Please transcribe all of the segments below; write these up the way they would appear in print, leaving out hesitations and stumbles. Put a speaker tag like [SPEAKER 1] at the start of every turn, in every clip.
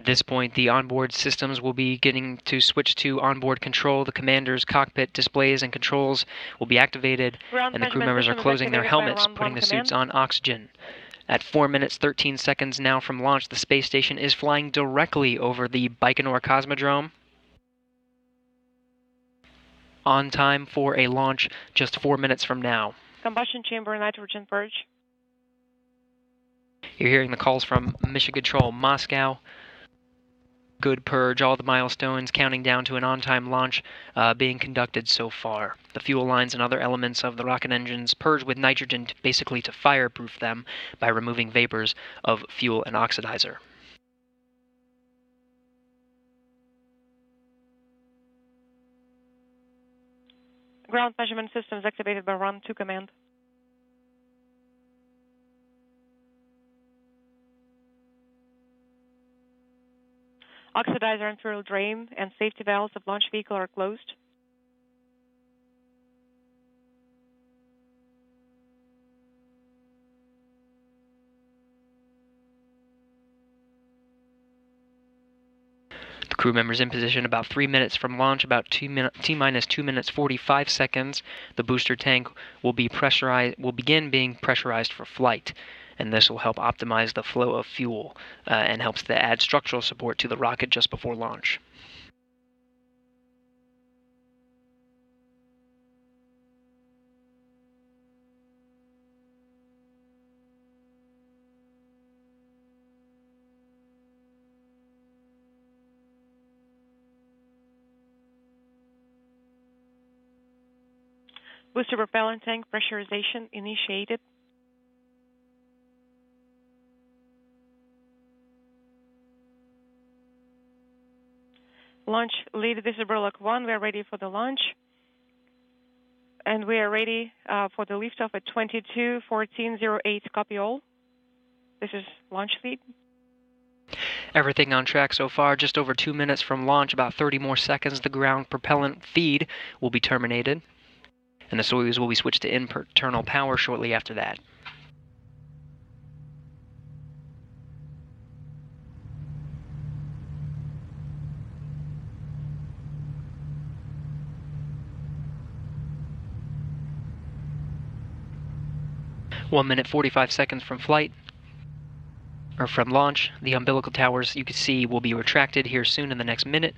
[SPEAKER 1] At this point, the onboard systems will be getting to switch to onboard control. The commander's cockpit displays and controls will be activated, and the crew members are closing their helmets, putting the suits on oxygen. At 4 minutes 13 seconds now from launch, the space station is flying directly over the Baikonur Cosmodrome. On time for a launch just 4 minutes from now.
[SPEAKER 2] Combustion chamber nitrogen purge.
[SPEAKER 1] You're hearing the calls from Mission Control Moscow. Good purge, all the milestones counting down to an on-time launch being conducted so far. The fuel lines and other elements of the rocket engines purge with nitrogen basically to fireproof them by removing vapors of fuel and oxidizer.
[SPEAKER 2] Ground measurement systems activated by Run 2 command. Oxidizer and fuel drain and safety valves of launch vehicle are closed.
[SPEAKER 1] The crew members in position about 3 minutes from launch, about T-minus 2 minutes 45 seconds. The booster tank will begin being pressurized for flight, and this will help optimize the flow of fuel and helps to add structural support to the rocket just before launch.
[SPEAKER 2] Booster propellant tank pressurization initiated. Launch lead, this is Burlock 1. We are ready for the launch. And we are ready for the liftoff at 22:14:08. Copy all. This is launch lead.
[SPEAKER 1] Everything on track so far. Just over 2 minutes from launch, about 30 more seconds. The ground propellant feed will be terminated, and the Soyuz will be switched to internal power shortly after that. One minute 45 seconds from flight, or from launch. The umbilical towers, you can see, will be retracted here soon in the next minute.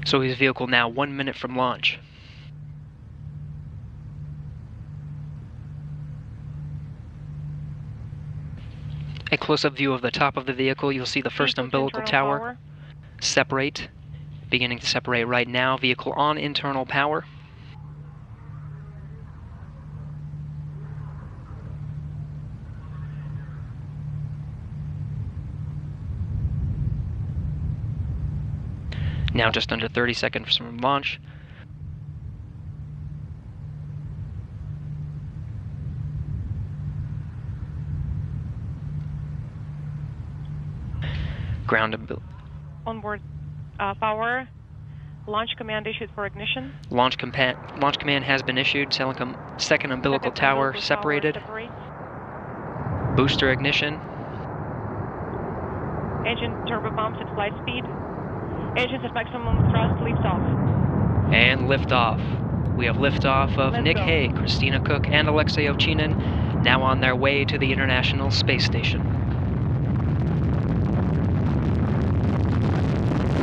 [SPEAKER 1] Soyuz vehicle now 1 minute from launch. A close-up view of the top of the vehicle. You'll see the first umbilical tower separate, beginning to separate right now. Vehicle on internal power. Now just under 30 seconds from launch. Ground
[SPEAKER 2] onboard power. Launch command issued for ignition.
[SPEAKER 1] Launch command has been issued. Second umbilical tower separated. Booster ignition.
[SPEAKER 2] Engine turbo pumps at flight speed. Engines at maximum thrust, liftoff.
[SPEAKER 1] And liftoff. We have liftoff of Nick Hague, Christina Cook, and Alexei Ovchinin, now on their way to the International Space Station.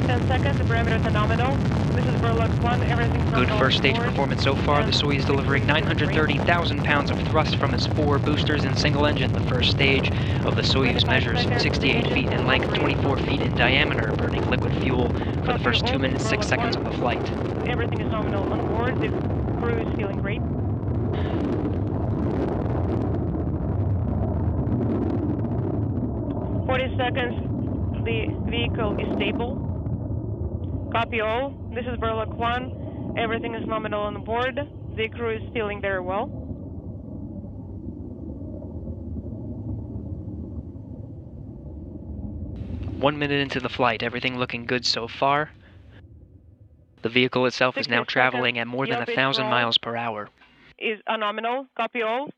[SPEAKER 2] 10 seconds, the parameters are nominal. This is Burlock 1, everything's nominal.
[SPEAKER 1] Good first stage performance so far. The Soyuz delivering 930,000 pounds of thrust from its 4 boosters and single engine. The first stage of the Soyuz measures 68 feet in length, 24 feet in diameter, burning liquid fuel for the first 2 minutes, 6 seconds of the flight.
[SPEAKER 2] Everything is nominal on board. The crew is feeling great. Seconds, the vehicle is stable. Copy all. This is Burlock 1. Everything is nominal on board. The crew is feeling very well.
[SPEAKER 1] One minute into the flight, everything looking good so far. The vehicle itself is now traveling at more than 1,000 miles per hour.
[SPEAKER 2] Is a nominal. Copy all.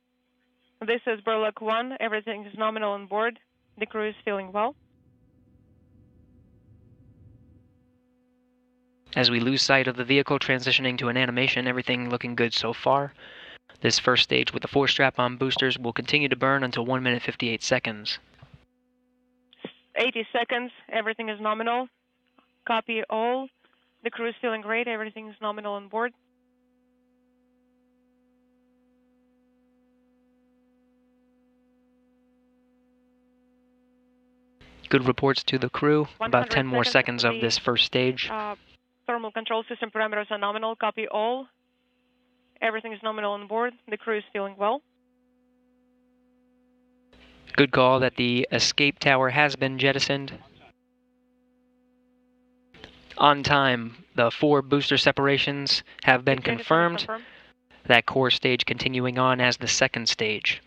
[SPEAKER 2] This is Burlock 1. Everything is nominal on board. The crew is feeling well.
[SPEAKER 1] As we lose sight of the vehicle, transitioning to an animation, everything looking good so far. This first stage with the 4 strap-on boosters will continue to burn until 1 minute 58 seconds.
[SPEAKER 2] 80 seconds, everything is nominal. Copy all. The crew is feeling great, everything is nominal on board.
[SPEAKER 1] Good reports to the crew. About 10 more seconds of this first stage.
[SPEAKER 2] Thermal control system parameters are nominal. Copy all. Everything is nominal on board. The crew is feeling well.
[SPEAKER 1] Good call that the escape tower has been jettisoned. On time, the 4 booster separations have been confirmed. That core stage continuing on as the second stage.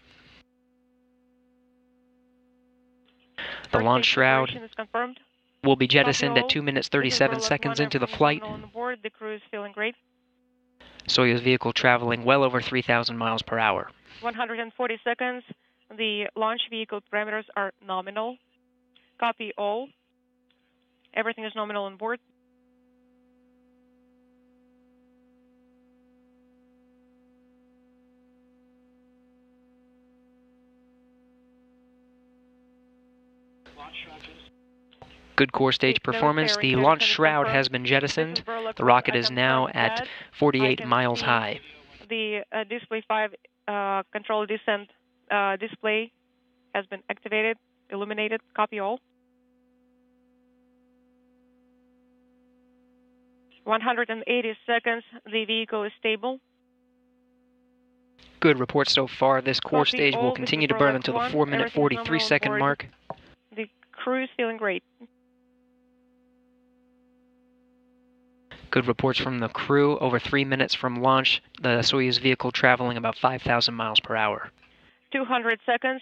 [SPEAKER 1] The launch shroud will be jettisoned at 2 minutes 37 seconds into the flight.
[SPEAKER 2] The crew is feeling great.
[SPEAKER 1] Soyuz vehicle traveling well over 3,000 miles per hour.
[SPEAKER 2] 140 seconds. The launch vehicle parameters are nominal. Copy all. Everything is nominal on board.
[SPEAKER 1] Good core stage performance. The launch shroud has been jettisoned. The rocket is now at 48 miles high.
[SPEAKER 2] The display 5 control descent display has been activated, illuminated. Copy all. 180 seconds. The vehicle is stable.
[SPEAKER 1] Good report so far. This core stage will continue to burn until the 4 minute 43 second mark.
[SPEAKER 2] The crew is feeling great.
[SPEAKER 1] Good reports from the crew. Over 3 minutes from launch, the Soyuz vehicle traveling about 5,000 miles per hour.
[SPEAKER 2] 200 seconds.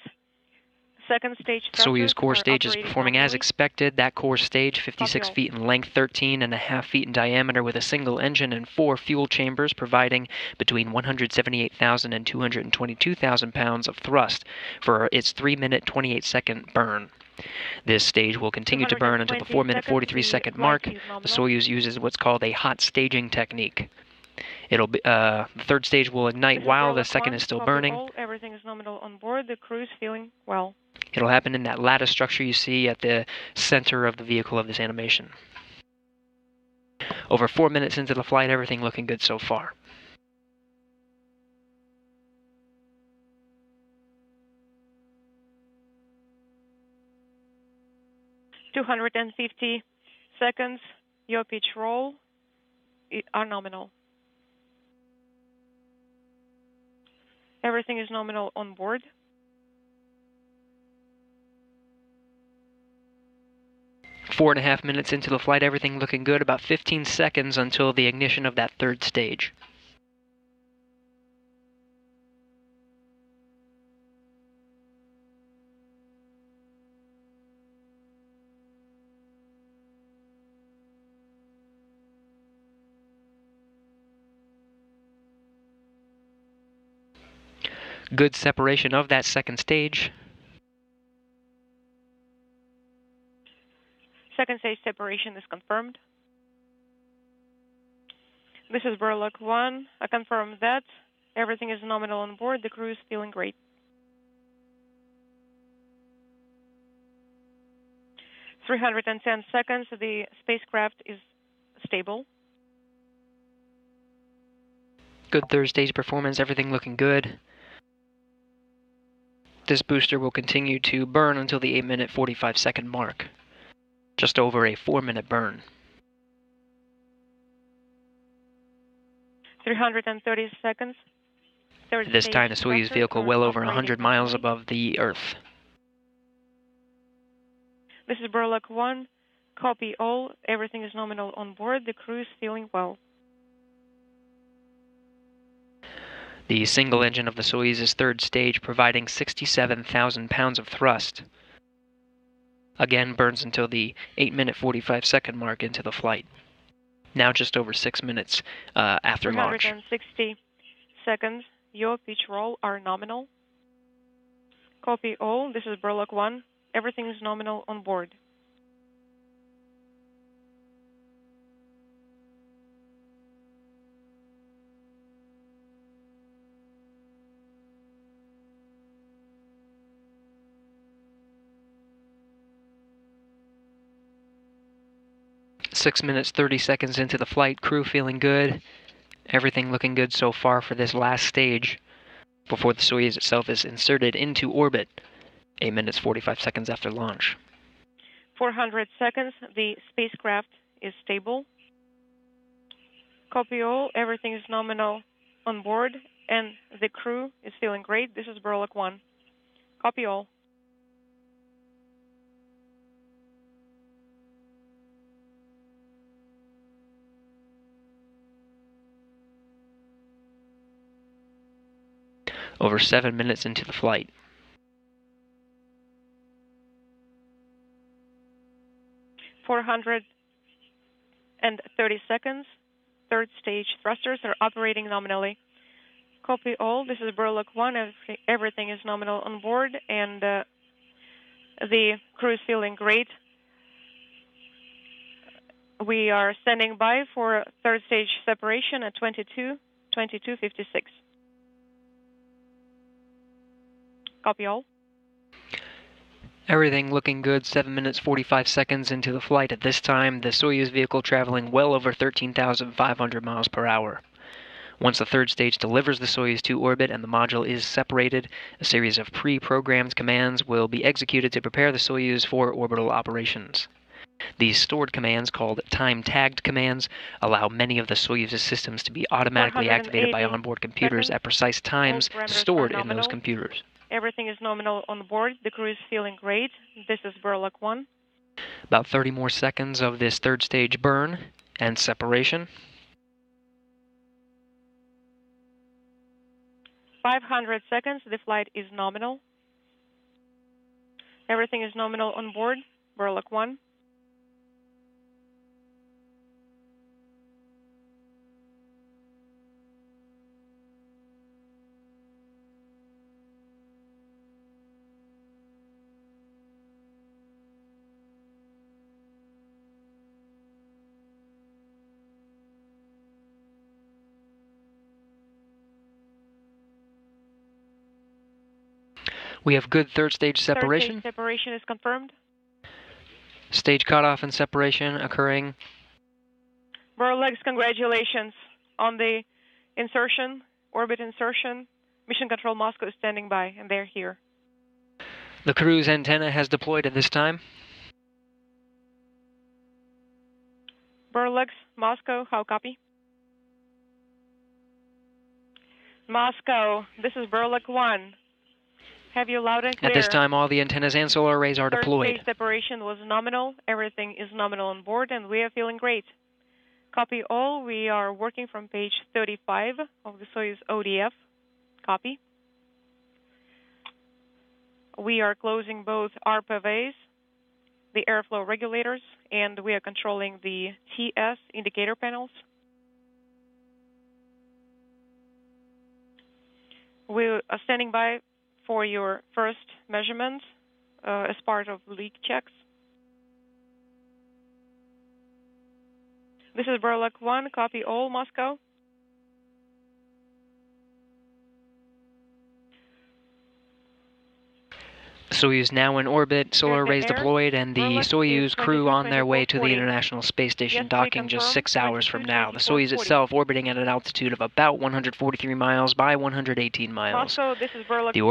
[SPEAKER 2] Second stage.
[SPEAKER 1] Soyuz core stage is performing as expected. That core stage, 56 feet in length, 13.5 feet in diameter, with a single engine and 4 fuel chambers, providing between 178,000 and 222,000 pounds of thrust for its 3 minute 28 second burn. This stage will continue to burn until the 4 minute 43 second mark. The Soyuz uses what's called a hot staging technique. It'll be the third stage will ignite while the second is still burning.
[SPEAKER 2] Everything is nominal on board. The crew is feeling well.
[SPEAKER 1] It'll happen in that lattice structure you see at the center of the vehicle of this animation. Over 4 minutes into the flight, everything looking good so far.
[SPEAKER 2] (250 seconds). Your pitch roll are nominal. Everything is nominal on board.
[SPEAKER 1] Four and a half minutes into the flight, everything looking good. About 15 seconds until the ignition of that third stage. Good separation of that second stage.
[SPEAKER 2] Second stage separation is confirmed. This is Burlock 1. I confirm that everything is nominal on board. The crew is feeling great. 310 seconds. The spacecraft is stable.
[SPEAKER 1] Good third stage performance, everything looking good. This booster will continue to burn until the 8-minute 45-second mark. Just over a 4-minute burn.
[SPEAKER 2] 330 seconds.
[SPEAKER 1] At this time, the Soyuz vehicle well over 100 miles above the Earth.
[SPEAKER 2] This is Burlock 1. Copy all. Everything is nominal on board. The crew is feeling well.
[SPEAKER 1] The single engine of the Soyuz's third stage providing 67,000 pounds of thrust. Again, burns until the 8-minute 45-second mark into the flight. Now just over 6 minutes after launch.
[SPEAKER 2] 360 seconds. Your pitch roll are nominal. Copy all. This is Burlock 1. Everything is nominal on board.
[SPEAKER 1] Six minutes, 30 seconds into the flight, crew feeling good. Everything looking good so far for this last stage before the Soyuz itself is inserted into orbit 8 minutes, 45 seconds after launch.
[SPEAKER 2] 400 seconds. The spacecraft is stable. Copy all. Everything is nominal on board, and the crew is feeling great. This is Burlock 1. Copy all.
[SPEAKER 1] Over 7 minutes into the flight.
[SPEAKER 2] .430 seconds. Third stage thrusters are operating nominally. Copy all. This is Burlock 1. Everything is nominal on board, and the crew is feeling great. We are standing by for third stage separation at 22:56. Copy all.
[SPEAKER 1] Everything looking good, 7 minutes, 45 seconds into the flight. At this time, the Soyuz vehicle traveling well over 13,500 miles per hour. Once the third stage delivers the Soyuz to orbit and the module is separated, a series of pre-programmed commands will be executed to prepare the Soyuz for orbital operations. These stored commands, called time-tagged commands, allow many of the Soyuz's systems to be automatically activated by onboard computers at precise times stored in those computers.
[SPEAKER 2] Everything is nominal on board. The crew is feeling great. This is Burlock 1.
[SPEAKER 1] About 30 more seconds of this third stage burn and separation.
[SPEAKER 2] 500 seconds. The flight is nominal. Everything is nominal on board. Burlock 1.
[SPEAKER 1] We have good third stage separation.
[SPEAKER 2] Third stage separation is confirmed.
[SPEAKER 1] Stage cutoff and separation occurring.
[SPEAKER 2] Burlock, congratulations on the insertion, orbit insertion. Mission Control Moscow is standing by, and they're here.
[SPEAKER 1] The cruise antenna has deployed at this time.
[SPEAKER 2] Burlock, Moscow, how copy? Moscow, this is Burlock 1. Have you loud and clear?
[SPEAKER 1] At this time, all the antennas and solar arrays are deployed.
[SPEAKER 2] Third stage separation was nominal. Everything is nominal on board, and we are feeling great. Copy all. We are working from page 35 of the Soyuz ODF. Copy. We are closing both RPVs, the airflow regulators, and we are controlling the TS indicator panels. We are standing by for your first measurements as part of leak checks. This is Burlock 1. Copy all, Moscow.
[SPEAKER 1] Soyuz now in orbit, solar arrays deployed, and the Soyuz crew on their way to the International Space Station, docking just 6 hours from now. The Soyuz itself orbiting at an altitude of about 143 miles by 118 miles.
[SPEAKER 2] Moscow, this is Berlin.
[SPEAKER 1] The